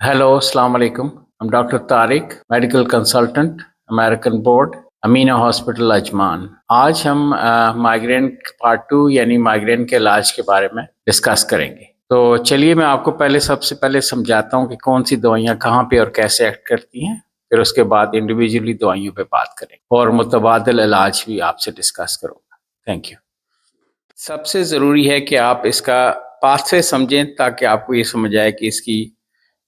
Hello, Assalamu alaikum. I'm Dr. Tariq, medical consultant, American Board, Amina hospital Ajman. आज हम migraine part 2 यानी migraine के इलाज के बारे में डिस्कस करेंगे। तो चलिए मैं आपको सबसे पहले समझाता हूँ कि कौन सी दवाइयाँ कहाँ पे और कैसे एक्ट करती हैं। फिर उसके बाद इंडिविजुअली दवाइयों पे बात करेंगे और मुतबादिल इलाज भी आपसे डिस्कस करूँगा। Thank you. सबसे ज़रूरी है कि आप इसका पाथवे समझें ताकि आपको ये समझ आए कि इसकी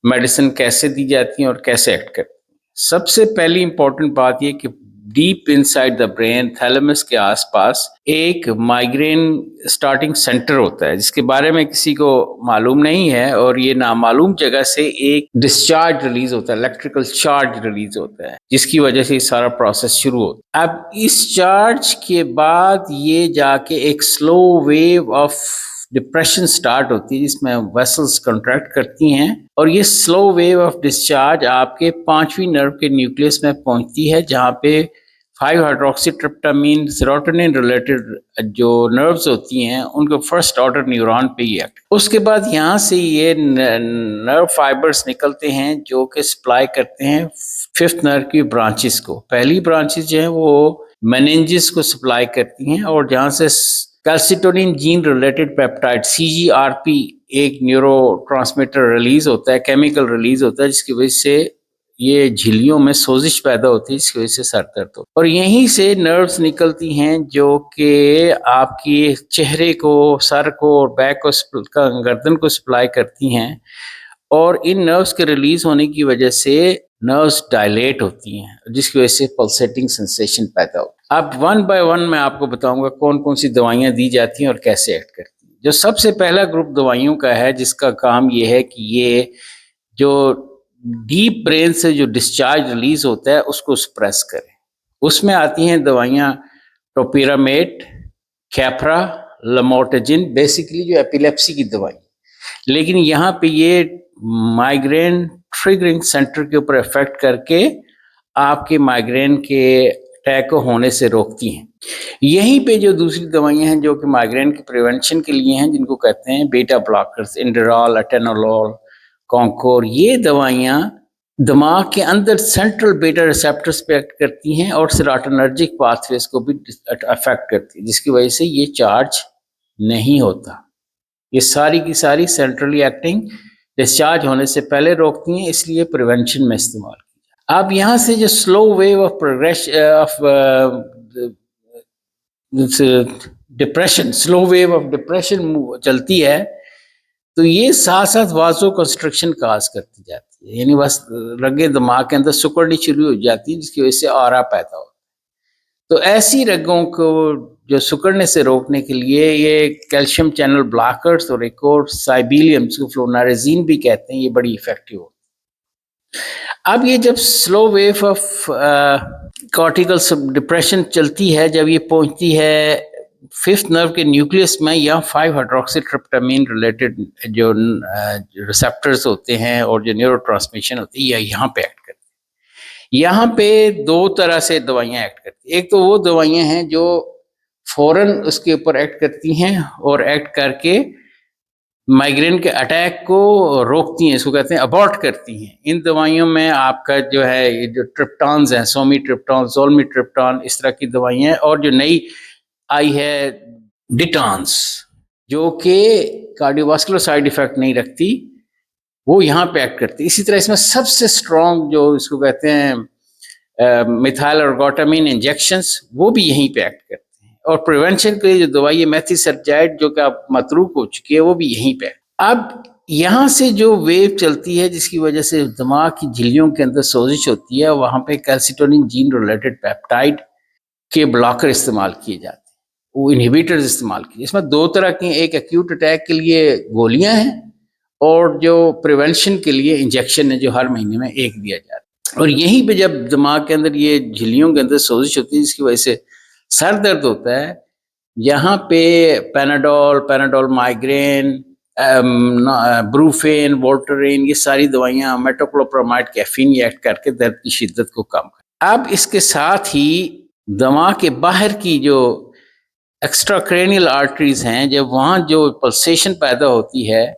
मेडिसिन कैसे दी जाती हैं और कैसे एक्ट करती हैं। सबसे पहली इंपॉर्टेंट बात ये कि deep inside the brain thalamus के आसपास एक माइग्रेन स्टार्टिंग सेंटर होता है जिसके बारे में किसी को मालूम नहीं है, और ये नामालूम जगह से एक डिस्चार्ज रिलीज होता है, इलेक्ट्रिकल चार्ज रिलीज होता है, जिसकी वजह से ये सारा प्रोसेस शुरू होता है। अब इस चार्ज के बाद ये जाके एक slow wave of depression start होती है जिसमें वेसल्स कंट्रैक्ट करती हैं, और ये स्लो वेव ऑफ डिस्चार्ज आपके पांचवी नर्व के न्यूक्लियस में पहुंचती है जहां पे 5 हाइड्रोक्सीट्रिप्टामाइन सेरोटोनिन रिलेटेड जो नर्व्स होती हैं उनको फर्स्ट ऑर्डर न्यूरॉन पे ही एक्ट। उसके बाद यहाँ से ये नर्व फाइबर्स निकलते हैं जो कि सप्लाई करते हैं फिफ्थ नर्व की ब्रांचेस को। पहली ब्रांचेस जो है वो मेनिंजेस को सप्लाई करती हैं, और जहाँ से calcitonin gene related peptide CGRP एक न्यूरो ट्रांसमीटर रिलीज होता है, केमिकल रिलीज होता है, जिसकी वजह से ये झिल्लियों में सोजिश पैदा होती है, जिसकी वजह से सर दर्द होता है। और यहीं से नर्व्स निकलती हैं जो कि आपकी चेहरे को, सर को और बैक को, गर्दन को सप्लाई करती हैं, और इन नर्व्स के रिलीज होने की वजह से नर्व्स डायलेट होती हैं, जिसकी वजह से पल्सेटिंग सेंसेशन पैदा होती है। अब वन बाय वन मैं आपको बताऊंगा कौन कौन सी दवाइयां दी जाती हैं और कैसे एक्ट करती हैं। जो सबसे पहला ग्रुप दवाइयों का है जिसका काम ये है कि ये जो डीप ब्रेन से जो डिस्चार्ज रिलीज होता है उसको सप्रेस करें। उसमें आती हैं दवाइयां टोपिरामेट, कैप्रा, लमोटेजिन, बेसिकली जो एपिलेप्सी की दवाई। लेकिन यहाँ पे ये माइग्रेन ट्रिगरिंग सेंटर के ऊपर इफेक्ट करके आपके माइग्रेन के अटैक को होने से रोकती हैं। यहीं पे जो दूसरी दवाइयां हैं जो कि माइग्रेन के प्रिवेंशन के लिए हैं, जिनको कहते हैं बेटा ब्लॉकर्स, इंडरॉल, अटेनोलोल, कॉन्कोर, ये दवाइयां दिमाग के अंदर सेंट्रल बेटा रिसेप्टर्स पे एक्ट करती हैं और सेरोटोनर्जिक पाथवेज को भी अफेक्ट करती है, जिसकी वजह से ये चार्ज नहीं होता। ये सारी की सारी सेंट्रली एक्टिंग डिस्चार्ज होने से पहले रोकती हैं, इसलिए प्रिवेंशन में इस्तेमाल की जाए। अब यहाँ से जो slow wave of progression of depression, slow wave of depression चलती है, तो ये साथ साथ वाजो कंस्ट्रक्शन काज करती जाती है, यानी बस रगें दिमाग के अंदर सिकुड़नी शुरू हो जाती है, जिसकी वजह से आरा पैदा होता है। तो ऐसी रगों को जो सिकुड़ने से रोकने के लिए ये कैल्शियम चैनल ब्लॉकर्स और एक और साइबिलियम, जिसको फ्लोनारेजिन भी कहते हैं, ये बड़ी इफेक्टिव होती है। अब ये जब slow wave of cortical depression चलती है, जब ये पहुंचती है फिफ्थ नर्व के न्यूक्लियस में, या 5 हाइड्रोक्सीट्रिप्टामाइन रिलेटेड जो रिसेप्टर्स होते हैं और जो न्यूरो ट्रांसमिशन होती है, यहाँ पे एक्ट करती है। यहाँ पे दो तरह से दवाइयाँ एक्ट करती हैं। एक तो वो दवाइयाँ हैं जो फौरन उसके ऊपर एक्ट करती हैं और एक्ट करके माइग्रेन के अटैक को रोकती हैं, इसको कहते हैं अबॉर्ट करती हैं। इन दवाइयों में आपका जो है ये जो ट्रिप्टान्स हैं, सोमिट्रिप्टान, ज़ोलमिट्रिप्टान, इस तरह की दवाइयाँ, और जो नई आई है डिटांस, जो कि कार्डियोवास्कुलर साइड इफेक्ट नहीं रखती, वो यहाँ पे एक्ट करती है। इसी तरह इसमें सबसे स्ट्रॉन्ग जो इसको कहते हैं मिथाइल एर्गोटामिन इंजेक्शंस, वो भी यहीं पे एक्ट करते हैं। और प्रिवेंशन के लिए जो दवाई है मेथिसरजाइड, जो कि आप मतरूक हो चुकी है, वो भी यहीं पे। अब यहाँ से जो वेव चलती है जिसकी वजह से दिमाग की झिल्लियों के अंदर सोजिश होती है, वहाँ पे कैल्सिटोनिन जीन रिलेटेड पेप्टाइड के ब्लॉकर इस्तेमाल किए जाते हैं, वो इनहिबिटर्स इस्तेमाल किए। इसमें दो तरह की, एक एक्यूट अटैक के लिए गोलियां हैं और जो प्रिवेंशन के लिए इंजेक्शन है जो हर महीने में एक दिया जाता है। और यहीं पे जब दिमाग के अंदर ये झिल्लियों के अंदर सोजिश होती है जिसकी वजह से सर दर्द होता है, यहाँ पे पैनाडोल माइग्रेन, ब्रूफेन, वोल्टरेन, ये सारी दवाइयाँ, मेटोक्लोप्रामाइड, कैफीन, ये एक्ट करके दर्द की शिद्दत को कम कर। अब इसके साथ ही दिमाग के बाहर की जो एक्स्ट्राक्रेनियल आर्टरीज हैं, जब वहाँ जो पल्सेशन पैदा होती है,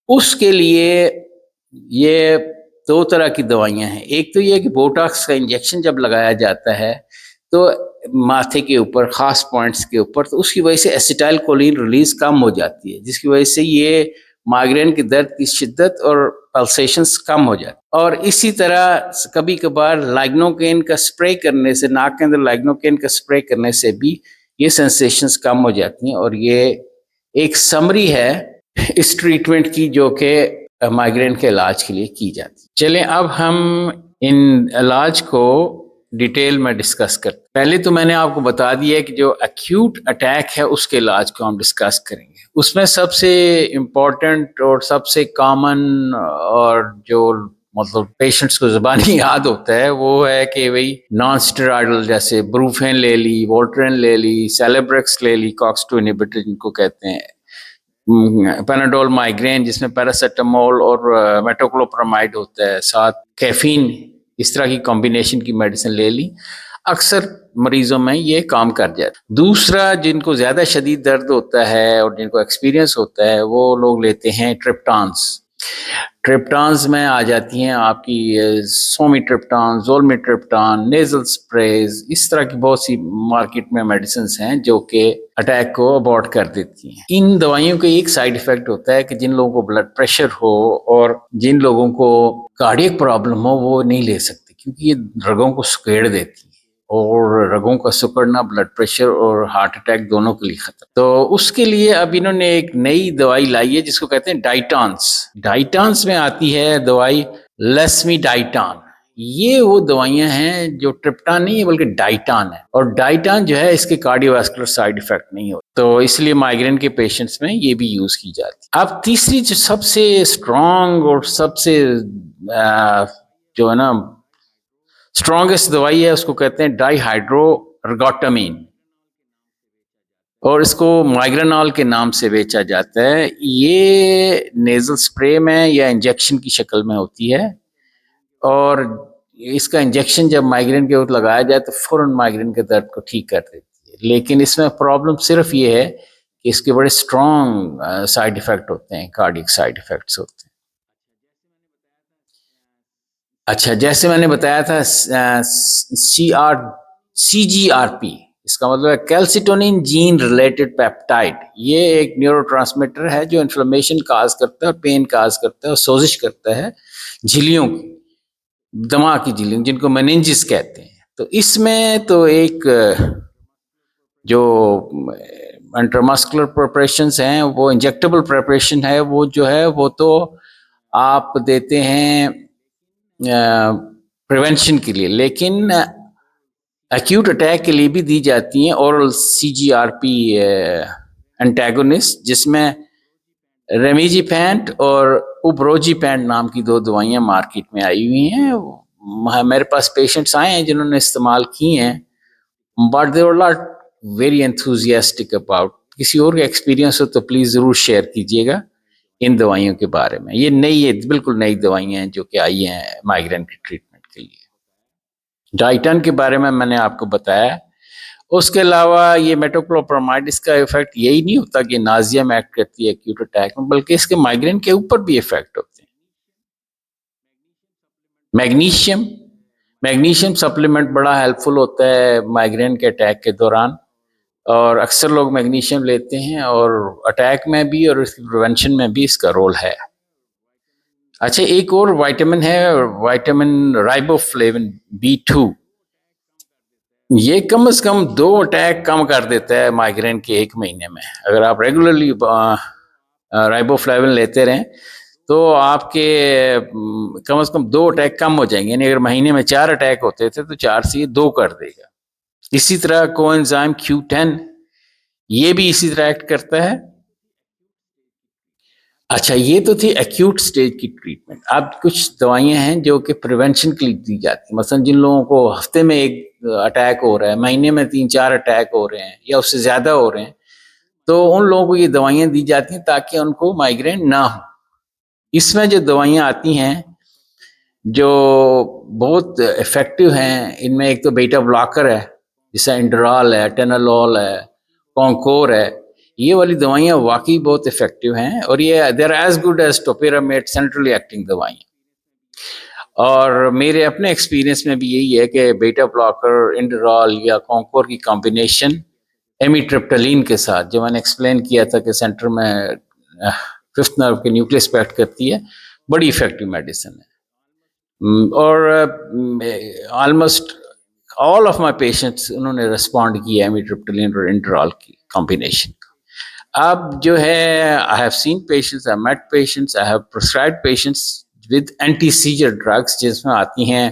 उसके लिए ये दो तरह की दवाइयाँ हैं। एक तो ये है कि बोटॉक्स का इंजेक्शन जब लगाया जाता है, तो माथे के ऊपर ख़ास पॉइंट्स के ऊपर, तो उसकी वजह से एसिटाइल कोलिन रिलीज़ कम हो जाती है, जिसकी वजह से ये माइग्रेन के दर्द की शिद्दत और पल्सेशंस कम हो जाती है। और इसी तरह कभी-कभार लाइग्नोकेन का स्प्रे करने से, नाक के अंदर लाइग्नोकेन का स्प्रे करने से भी ये सेंसेशंस कम हो जाती हैं। और ये एक समरी है इस ट्रीटमेंट की, जो कि माइग्रेन के इलाज के लिए की जाती है। चलें अब हम इन इलाज को डिटेल में डिस्कस करते हैं। पहले तो मैंने आपको बता दिया कि जो एक्यूट अटैक है उसके इलाज को हम डिस्कस करेंगे। उसमें सबसे इम्पोर्टेंट और सबसे कॉमन और जो मतलब पेशेंट्स को ज़बानी याद होता है वो है कि भाई नॉन स्टेरॉइडल, जैसे ब्रूफेन ले ली, वोल्ट्रेन ले ली, सेलेब्रेक्स ले ली, कॉक्स-2 इनहिबिटर जिनको कहते हैं, पैनाडोल माइग्रेन जिसमें पैरासिटामोल और मेटोक्लोप्रामाइड होता है, साथ कैफीन, इस तरह की कॉम्बिनेशन की मेडिसिन ले ली, अक्सर मरीजों में ये काम कर जाता है। दूसरा, जिनको ज़्यादा शदीद दर्द होता है और जिनको एक्सपीरियंस होता है, वो लोग लेते हैं ट्रिप्टान्स। ट्रिप्टान्स में आ जाती हैं आपकी सोमिट्रिप्टान, ज़ोलमिट्रिप्टान, नेज़ल स्प्रेज, इस तरह की बहुत सी मार्केट में मेडिसिन्स हैं जो कि अटैक को अबॉर्ट कर देती हैं। इन दवाइयों का एक साइड इफ़ेक्ट होता है कि जिन लोगों को ब्लड प्रेशर हो और जिन लोगों को कार्डियक प्रॉब्लम हो, वो नहीं ले सकते, क्योंकि ये रगों को सिकुड़ देती है और रगों का सिकुड़ना ब्लड प्रेशर और हार्ट अटैक दोनों के लिए खतरा। तो उसके लिए अब इन्होंने एक नई दवाई लाई है जिसको कहते हैं डाइटांस। डाइटांस में आती है दवाई लेस्मीडाइटान। ये वो दवाइयां हैं जो ट्रिप्टान नहीं है बल्कि डाइटान है, और डाइटान जो है इसके कार्डियोवास्कुलर साइड इफेक्ट नहीं होते, तो इसलिए माइग्रेन के पेशेंट्स में ये भी यूज की जाती है। अब तीसरी जो सबसे स्ट्रॉन्ग और सबसे जो है ना स्ट्रॉन्गेस्ट दवाई है उसको कहते हैं डाइहाइड्रोएर्गोटामिन, और इसको माइग्रेनॉल के नाम से बेचा जाता है। ये नेजल स्प्रे में या इंजेक्शन की शक्ल में होती है, और इसका इंजेक्शन जब माइग्रेन के ऊपर लगाया जाए तो फौरन माइग्रेन के दर्द को ठीक कर देती है। लेकिन इसमें प्रॉब्लम सिर्फ ये है कि इसके बड़े स्ट्रॉन्ग साइड इफेक्ट होते हैं, कार्डियक साइड इफेक्ट्स होते हैं। अच्छा, जैसे मैंने बताया था CGRP, इसका मतलब है कैल्सिटोनिन जीन रिलेटेड पेप्टाइड। ये एक न्यूरोट्रांसमीटर है जो इन्फ्लेमेशन काज करता है और पेन काज करता है और सोजिश करता है झिल्लियों की, दिमाग की झिल्लियों, जिनको मेनिंजिस कहते हैं। तो इसमें तो एक जो इंट्रामस्कुलर प्रिपरेशंस हैं, वो इंजेक्टेबल प्रिपरेशन है, वो जो है वो तो आप देते हैं प्रिवेंशन के लिए, लेकिन एक्यूट अटैक के लिए भी दी जाती हैं ओरल CGRP एंटागोनिस्ट, जिसमें रेमिजीपैंट और उब्रोजीपैंट नाम की दो दवाइयां मार्केट में आई हुई हैं। मेरे पास पेशेंट्स आए हैं जिन्होंने इस्तेमाल की हैं, but they were not very enthusiastic about. किसी और का एक्सपीरियंस हो तो प्लीज़ ज़रूर शेयर कीजिएगा इन दवाइयों के बारे में। ये नई है, बिल्कुल नई दवाइयाँ हैं जो कि आई हैं माइग्रेन के ट्रीटमेंट के लिए। डाइटन के बारे में मैंने आपको बताया। उसके अलावा ये मेटोक्लोप्रामाइड, इसका इफेक्ट यही नहीं होता कि नाजिया में एक्ट करती है एक्यूट अटैक में, बल्कि इसके माइग्रेन के ऊपर भी इफेक्ट होते हैं। मैग्नीशियम, मैग्नीशियम सप्लीमेंट बड़ा हेल्पफुल होता है माइग्रेन के अटैक के दौरान, और अक्सर लोग मैग्नीशियम लेते हैं, और अटैक में भी और इसकी प्रिवेंशन में भी इसका रोल है। अच्छा, एक और विटामिन है, विटामिन राइबोफ्लेविन B2। ये कम से कम 2 अटैक कम कर देता है माइग्रेन के 1 महीने में। अगर आप रेगुलरली राइबोफ्लेविन लेते रहें तो आपके कम से कम 2 अटैक कम हो जाएंगे। यानी अगर महीने में 4 अटैक होते थे तो 4 से ये 2 कर देगा। इसी तरह कोएंजाइम Q10, ये भी इसी तरह एक्ट करता है। अच्छा, ये तो थी एक्यूट स्टेज की ट्रीटमेंट। अब कुछ दवाइयां हैं जो कि प्रिवेंशन के लिए दी जाती है। मसलन जिन लोगों को हफ्ते में 1 अटैक हो रहा है, महीने में 3-4 अटैक हो रहे हैं या उससे ज़्यादा हो रहे हैं, तो उन लोगों को ये दवाइयां दी जाती हैं ताकि उनको माइग्रेन ना हो। इसमें जो दवाइयां आती हैं जो बहुत इफेक्टिव हैं, इनमें एक तो बीटा ब्लॉकर है, जैसे इंडराल है, टेनालॉल है, कॉन्कोर है। ये वाली दवाइयाँ वाकई बहुत इफेक्टिव हैं और ये they're as good as topiramate centrally acting दवाइयाँ। और मेरे अपने एक्सपीरियंस में भी यही है कि बीटा ब्लॉकर, इंडरॉल या कॉन्कोर की कॉम्बिनेशन एमिट्रिप्टालिन के साथ, जो मैंने एक्सप्लेन किया था कि सेंटर में फिफ्थ नर्व के न्यूक्लियस पे एक्ट करती है, बड़ी इफेक्टिव मेडिसिन है। और almost all of my patients उन्होंने रिस्पॉन्ड किया एमिट्रिप्टालिन और इंडरॉल की कॉम्बिनेशन। अब जो है, I have seen patients, I met patients, I have prescribed patients with anti seizure drugs, जिसमें आती हैं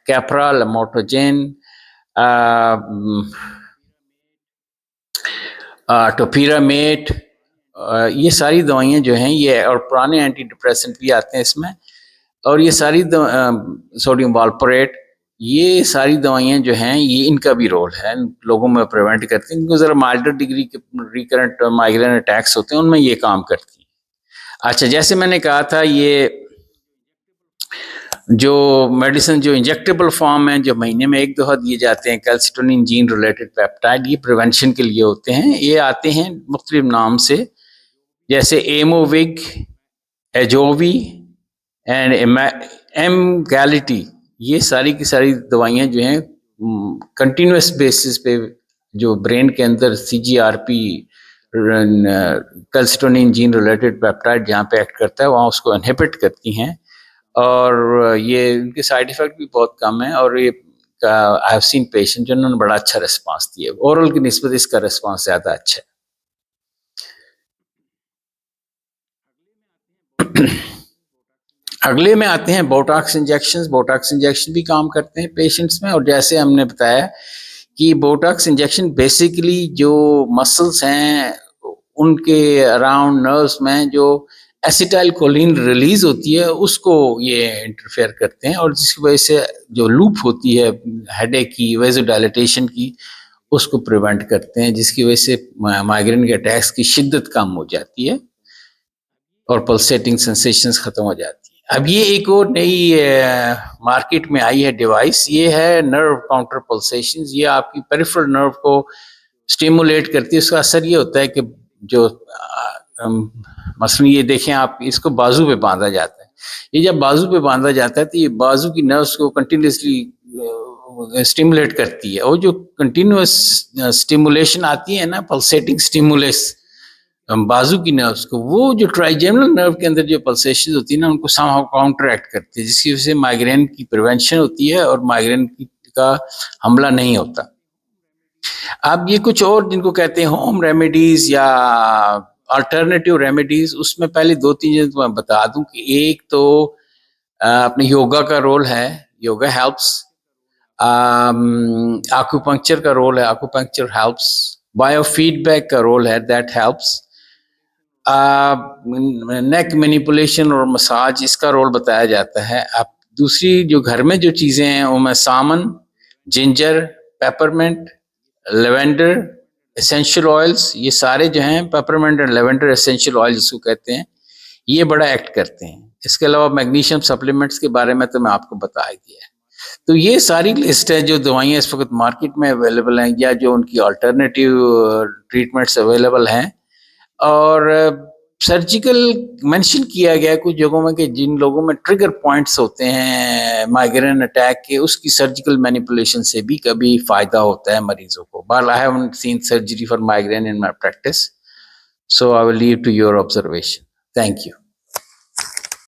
कैप्रा, लमोट्रोजेन, टोपिरामेट, ये सारी दवाइयाँ जो हैं ये, और पुराने एंटी डिप्रेसेंट भी आते हैं इसमें, और ये सारी सोडियम वॉल्परेट, ये सारी दवाइयाँ जो हैं ये इनका भी रोल है, लोगों में प्रिवेंट करती हैं, इनको ज़रा माइल्डर डिग्री के रिकरेंट माइग्रेन अटैक्स होते हैं उनमें ये काम करती हैं। अच्छा, जैसे मैंने कहा था, ये जो मेडिसिन जो इंजेक्टेबल फॉर्म है, जो महीने में एक दफ़ा दिए जाते हैं, कैल्सिटोनिन जीन रिलेटेड पेप्टाइड, ये प्रिवेंशन के लिए होते हैं। ये आते हैं मुख्तलिफ नाम से, जैसे एमोविग, एजोवी एंड एम गैलिटी। ये सारी की सारी दवाइयाँ जो हैं कंटिन्यूस बेसिस पे जो ब्रेन के अंदर CGRP calcitonin gene related peptide जहाँ पे एक्ट करता है वहाँ उसको इनहिबिट करती हैं, और ये इनके साइड इफ़ेक्ट भी बहुत कम है। और ये आई हैव सीन पेशेंट जिन्होंने बड़ा अच्छा रिस्पांस दिया, ओरल की निस्बत इसका रिस्पांस ज़्यादा अच्छा है। अगले में आते हैं बोटॉक्स इंजेक्शन। बोटॉक्स इंजेक्शन भी काम करते हैं पेशेंट्स में, और जैसे हमने बताया कि बोटॉक्स इंजेक्शन बेसिकली जो मसल्स हैं उनके अराउंड नर्व्स में जो एसिटाइल कोलिन रिलीज होती है उसको ये इंटरफेयर करते हैं, और जिसकी वजह से जो लूप होती है हेडेक की, वेज़ोडाइलेटेशन की, उसको प्रिवेंट करते हैं, जिसकी वजह से माइग्रेन के अटैक्स की शिद्दत कम हो जाती है और पल्सेटिंग सेंसेशंस खत्म हो जाती है। अब ये एक और नई मार्केट में आई है डिवाइस, ये है नर्व काउंटर पल्सेशंस। ये आपकी पेरिफेरल नर्व को स्टिमुलेट करती है। उसका असर ये होता है कि जो मसलन ये देखें आप, इसको बाजू पे बांधा जाता है। ये जब बाजू पे बांधा जाता है तो ये बाजू की नर्व्स को कंटिन्यूसली स्टिमुलेट करती है, और जो कंटिन्यूस स्टिमुलेशन आती है ना, पल्सेटिंग स्टिमुलस बाजू की नर्व्स को, वो जो ट्राइजेमिनल नर्व के अंदर जो पल्सेशन होती है ना, उनको समहाउ काउंटरएक्ट करती है, जिसकी वजह से माइग्रेन की प्रिवेंशन होती है और माइग्रेन का हमला नहीं होता। अब ये कुछ और जिनको कहते हैं होम रेमेडीज या अल्टरनेटिव रेमेडीज, उसमें पहले 2-3 चीजें तो मैं बता दूं कि एक तो अपने योगा का रोल है, योगा हेल्प्स। आक्यूपंक्चर का रोल है, आक्यूपंक्चर हेल्प्स। बायोफीडबैक का रोल है, दैट हेल्प्स। नेक मैनिपुलेशन और मसाज, इसका रोल बताया जाता है। अब दूसरी जो घर में जो चीज़ें हैं उनमें salmon, ginger, peppermint, lavender, essential oils, ये सारे जो हैं पेपरमेंट और लेवेंडर एसेंशियल ऑयल जिसको कहते हैं, ये बड़ा एक्ट करते हैं। इसके अलावा मैग्नीशियम सप्लीमेंट्स के बारे में तो मैं आपको बता ही दिया है। तो ये सारी लिस्ट है जो दवाइयाँ इस वक्त मार्केट में अवेलेबल हैं या जो उनकी अल्टरनेटिव ट्रीटमेंट्स अवेलेबल हैं। और सर्जिकल मेंशन किया गया है कुछ जगहों में कि जिन लोगों में ट्रिगर पॉइंट्स होते हैं माइग्रेन अटैक के, उसकी सर्जिकल मैनिपुलेशन से भी कभी फायदा होता है मरीजों को। But I haven't seen surgery for migraine in my practice, so I will leave to your observation. Thank you.